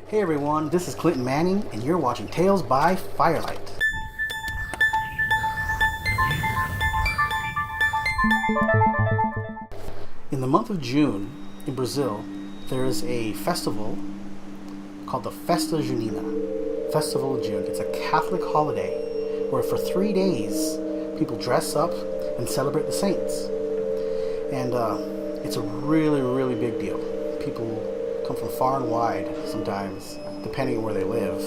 Hey everyone, this is Clinton Manning, and you're watching Tales by Firelight. In the month of June, in Brazil, there is a festival called the Festa Junina, Festival of June. It's a Catholic holiday where for 3 days, people dress up and celebrate the saints. And it's a really, really big deal. People come from far and wide sometimes, depending on where they live,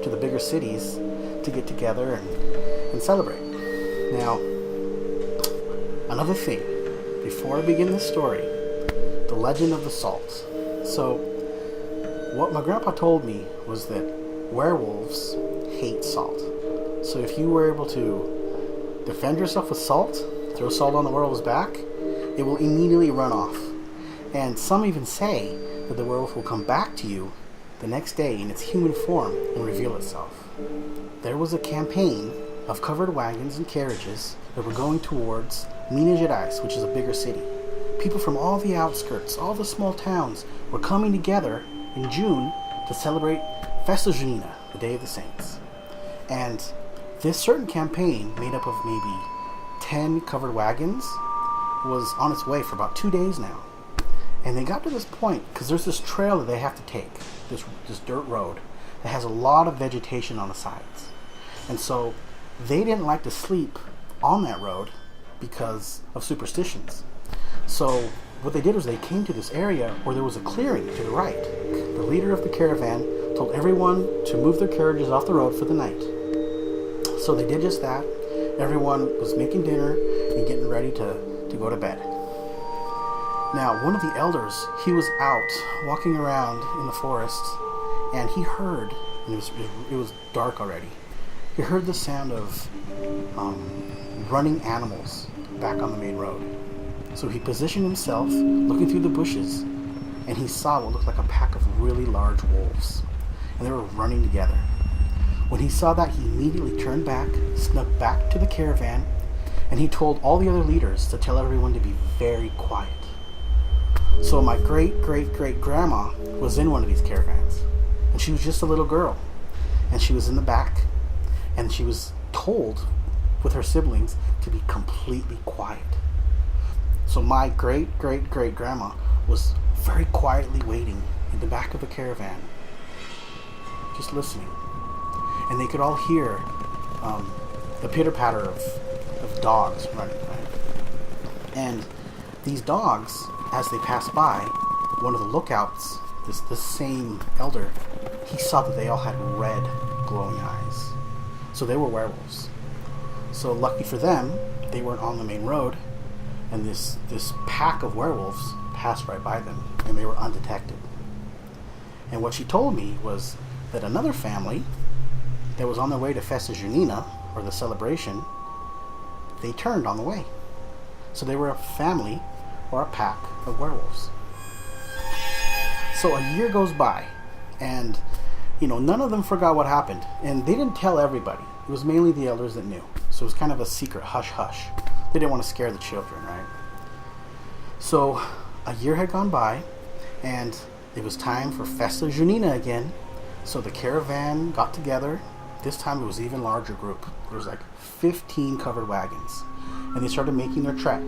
to the bigger cities to get together and celebrate. Now, another thing, before I begin this story, the legend of the salt. So, what my grandpa told me was that werewolves hate salt. So if you were able to defend yourself with salt, throw salt on the werewolf's back, it will immediately run off. And some even say that the werewolf will come back to you the next day in its human form and reveal itself. There was a campaign of covered wagons and carriages that were going towards Minas Gerais, which is a bigger city. People from all the outskirts, all the small towns, were coming together in June to celebrate Festa Junina, the Day of the Saints. And this certain campaign, made up of maybe 10 covered wagons, was on its way for about 2 days now. And they got to this point because there's this trail that they have to take, this dirt road that has a lot of vegetation on the sides. And so they didn't like to sleep on that road because of superstitions. So what they did was they came to this area where there was a clearing to the right. The leader of the caravan told everyone to move their carriages off the road for the night. So they did just that. Everyone was making dinner and getting ready to go to bed. Now, one of the elders, he was out walking around in the forest, and he heard, and it was dark already, he heard the sound of running animals back on the main road. So he positioned himself, looking through the bushes, and he saw what looked like a pack of really large wolves, and they were running together. When he saw that, he immediately turned back, snuck back to the caravan, and he told all the other leaders to tell everyone to be very quiet. So my great-great-great-grandma was in one of these caravans, and she was just a little girl, and she was in the back, and she was told with her siblings to be completely quiet. So my great-great-great-grandma was very quietly waiting in the back of the caravan, just listening. And they could all hear the pitter-patter of dogs running, right? And these dogs, as they passed by, one of the lookouts, this same elder, he saw that they all had red glowing eyes. So they were werewolves. So lucky for them, they weren't on the main road, and this pack of werewolves passed right by them, and they were undetected. And what she told me was that another family that was on their way to Festa Junina, or the celebration, they turned on the way. So they were a family or a pack of werewolves. So a year goes by, and none of them forgot what happened, and they didn't tell everybody. It was mainly the elders that knew. So it was kind of a secret hush-hush. They didn't want to scare the children, right? So a year had gone by, and it was time for Festa Junina again. So the caravan got together. This time it was an even larger group. There was like 15 covered wagons, and they started making their trek.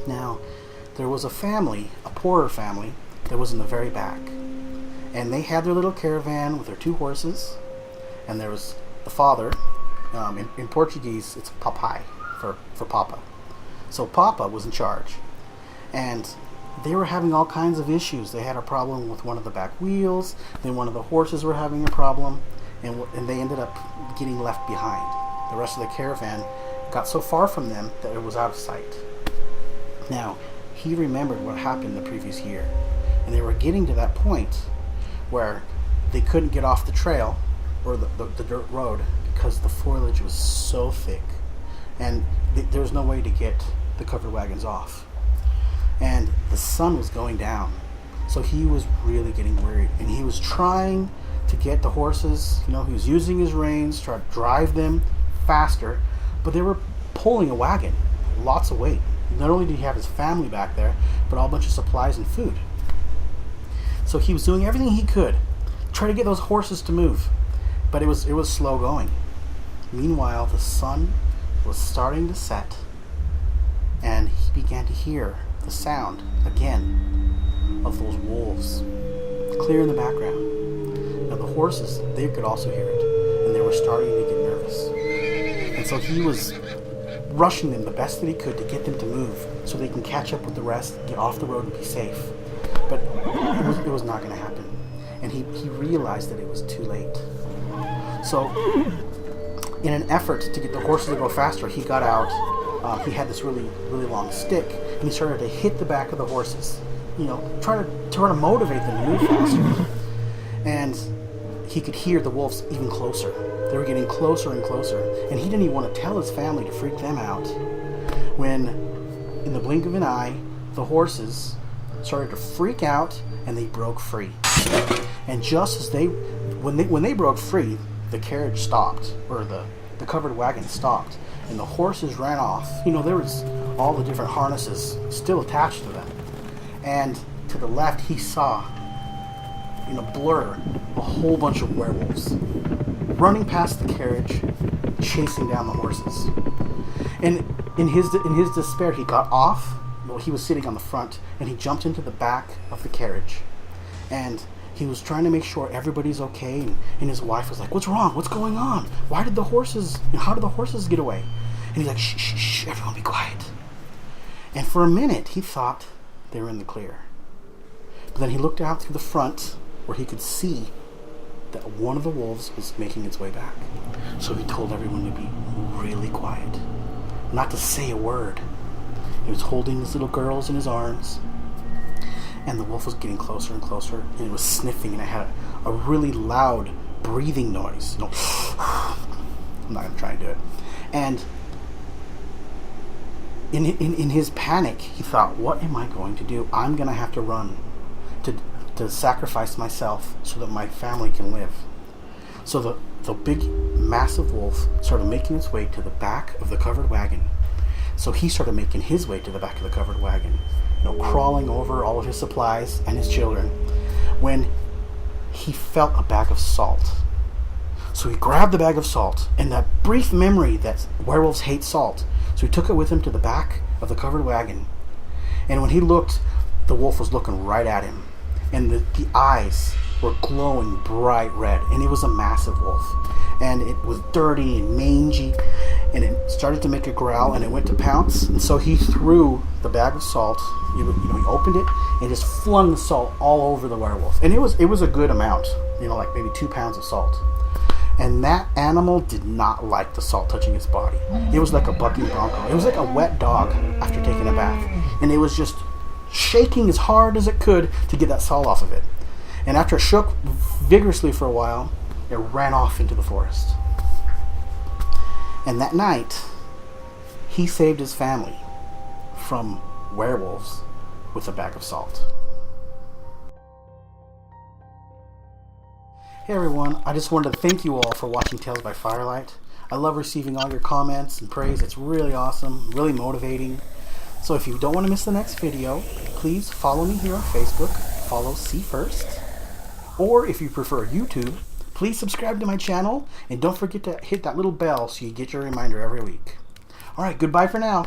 Now, there was a family, a poorer family, that was in the very back. And they had their little caravan with their 2 horses, and there was the father. In Portuguese, it's papai for papa. So papa was in charge. And they were having all kinds of issues. They had a problem with one of the back wheels, then one of the horses were having a problem, and they ended up getting left behind. The rest of the caravan got so far from them that it was out of sight. Now, he remembered what happened the previous year, and they were getting to that point where they couldn't get off the trail or the dirt road because the foliage was so thick, and there was no way to get the covered wagons off. And the sun was going down, so he was really getting worried, and he was trying to get the horses, he was using his reins to try to drive them faster, but they were pulling a wagon, lots of weight. Not only did he have his family back there, but a whole bunch of supplies and food. So he was doing everything he could try to get those horses to move. But it was slow going. Meanwhile, the sun was starting to set, and he began to hear the sound again of those wolves clear in the background. Now the horses, they could also hear it, and they were starting to get nervous. And so he was rushing them the best that he could to get them to move so they can catch up with the rest, get off the road and be safe. But it was not going to happen. And he realized that it was too late. So in an effort to get the horses to go faster, he got out. He had this really long stick, and he started to hit the back of the horses, try to motivate them to move faster. And he could hear the wolves even closer. They were getting closer and closer, and he didn't even want to tell his family to freak them out. When, in the blink of an eye, the horses started to freak out, and they broke free. And just as when they broke free, the carriage stopped, or the covered wagon stopped, and the horses ran off. There was all the different harnesses still attached to them. And to the left, he saw, in a blur, a whole bunch of werewolves running past the carriage, chasing down the horses. And in his despair, he got off. Well, he was sitting on the front, and he jumped into the back of the carriage. And he was trying to make sure everybody's okay, and his wife was like, "What's wrong? What's going on? How did the horses get away?" And he's like, "Shh, shh, shh, everyone be quiet." And for a minute, he thought they were in the clear. But then he looked out through the front, where he could see that one of the wolves was making its way back. So he told everyone to be really quiet, not to say a word. He was holding his little girls in his arms, and the wolf was getting closer and closer, and it was sniffing, and it had a really loud breathing noise. I'm not going to try and do it. And in his panic, he thought, what am I going to do? I'm going to have to run to sacrifice myself so that my family can live. So the big, massive wolf started making its way to the back of the covered wagon. So he started making his way to the back of the covered wagon, crawling over all of his supplies and his children, when he felt a bag of salt. So he grabbed the bag of salt, and that brief memory that werewolves hate salt, so he took it with him to the back of the covered wagon. And when he looked, the wolf was looking right at him, and the eyes were glowing bright red, and it was a massive wolf. And it was dirty and mangy, and it started to make a growl, and it went to pounce. And so he threw the bag of salt. He opened it and just flung the salt all over the werewolf. And it was a good amount, like maybe 2 pounds of salt. And that animal did not like the salt touching its body. It was like a bucking bronco. It was like a wet dog after taking a bath. And it was just shaking as hard as it could to get that salt off of it. And after it shook vigorously for a while, it ran off into the forest. And that night, he saved his family from werewolves with a bag of salt. Hey everyone, I just wanted to thank you all for watching Tales by Firelight. I love receiving all your comments and praise. It's really awesome, really motivating. So if you don't want to miss the next video, please follow me here on Facebook. Follow See First. Or if you prefer YouTube, please subscribe to my channel, and don't forget to hit that little bell so you get your reminder every week. Alright, goodbye for now.